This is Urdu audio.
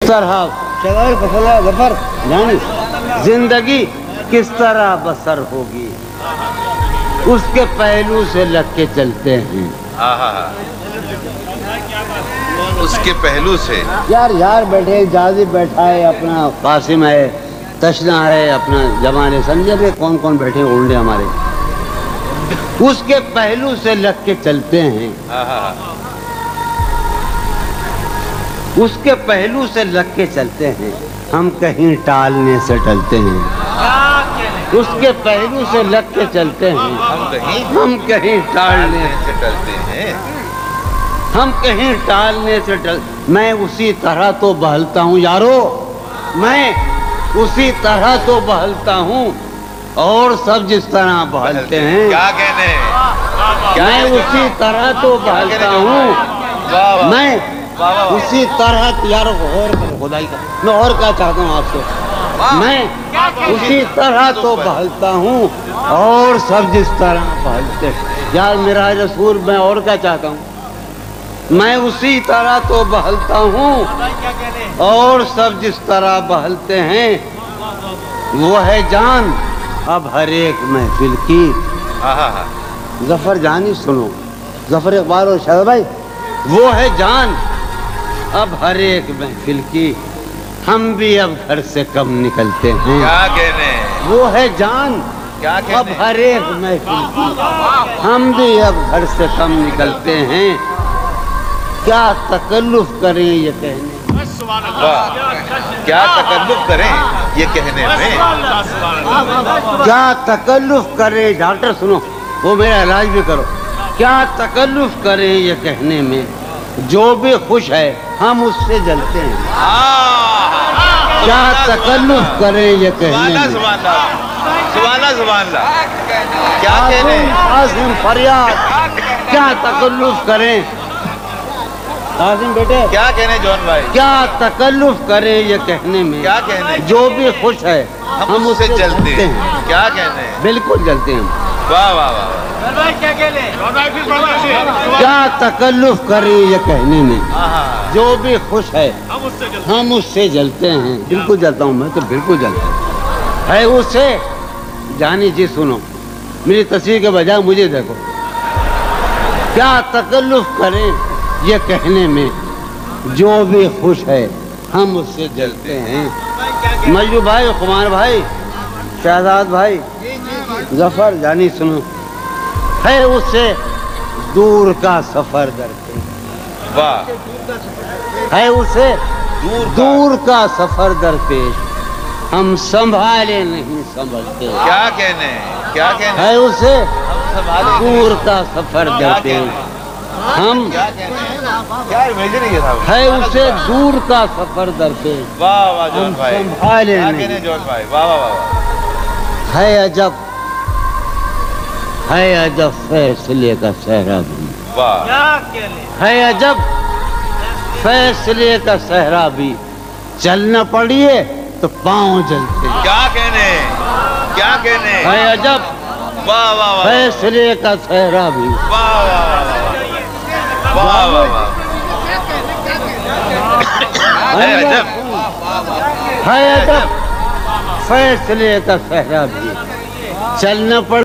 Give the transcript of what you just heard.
طرح ظفر یعنی زندگی کس طرح بسر ہوگی اس کے پہلو سے لگ کے چلتے ہیں. اس کے پہلو سے یار بیٹھے جازی بیٹھا ہے اپنا قاسم ہے تشنا ہے اپنا جمانے سمجھے کہ کون کون بیٹھے اونڈے ہمارے اس کے پہلو سے لگ کے چلتے ہیں. اس کے پہلو سے لگ کے چلتے ہیں ہم کہیں ٹالنے سے ٹلتے ہیں. اس کے پہلو سے لگ کے چلتے ہیں ہم کہیں ٹالنے سے ٹلتے ہیں. ہم کہیں ٹالنے سے میں اسی طرح تو بہلتا ہوں یارو میں اسی طرح تو بہلتا ہوں اور سب جس طرح بہلتے ہیں. کیا کہنے میں اسی طرح تو بہلتا ہوں میں اسی طرح یارو اور خدائی کا میں اور کیا چاہتا ہوں آپ سے میں اسی طرح تو بہلتا ہوں اور سب جس طرح بہلتے یار میرا رسول میں اور کیا چاہتا ہوں میں اسی طرح تو بہلتا ہوں اور سب جس طرح بہلتے ہیں. وہ ہے جان اب ہر ایک محفل کی. ظفر جانی سنو ظفر اقبال اور شاہد بھائی وہ ہے جان اب ہر ایک محفل کی ہم بھی اب گھر سے کم نکلتے ہیں. کیا کہنے وہ ہے جان اب ہر ایک محفل کی ہم بھی اب گھر سے کم نکلتے ہیں. کیا تکلف کریں یہ کہنے کیا تکلف کریں یہ کہنے میں کیا تکلف کریں ڈاکٹر سنو وہ میرا علاج بھی کرو کیا تکلف کریں یہ کہنے میں جو بھی خوش ہے ہم اس سے جلتے ہیں. کیا تکلف کریں یہ کہنے میں سبحان اللہ کیا کہنے عاظم فریاد کیا تکلف کریں عاظم بیٹے کیا کہنے جون بھائی کیا تکلف کریں یہ کہنے میں کیا کہنے جو بھی خوش ہے ہم اس سے جلتے ہیں. کیا کہنے بالکل جلتے ہیں. واہ واہ واہ کیا تکلف کریں یہ کہنے میں جو بھی خوش ہے ہم اس سے جلتے ہیں. بالکل جلتا ہوں میں تو بالکل جلتا ہوں ہے اس سے جانی جی سنو میری تصویر کے بجائے مجھے دیکھو کیا تکلف کریں یہ کہنے میں جو بھی خوش ہے ہم اس سے جلتے ہیں. مجو بھائی قمار بھائی شہزاد بھائی ظفر جانی سنو ہے اس سے دور کا سفر درپیش ہے اسے دور کا سفر درپیش ہم سنبھالے نہیں سنبھلتے. کیا کہنے ہے اسے دور کا سفر درپیش ہم ہے اسے دور کا سفر درپیش ہم سنبھالے نہیں. ہے عجب فیصلے کا صحرا بھی ہے عجب فیصلے کا صحرا بھی چلنا پڑیے تو پاؤں جلتے. کیا کہنے ہے عجب فیصلے کا صحرا بھی ہے عجب فیصلے کا صحرا بھی چلنا پڑ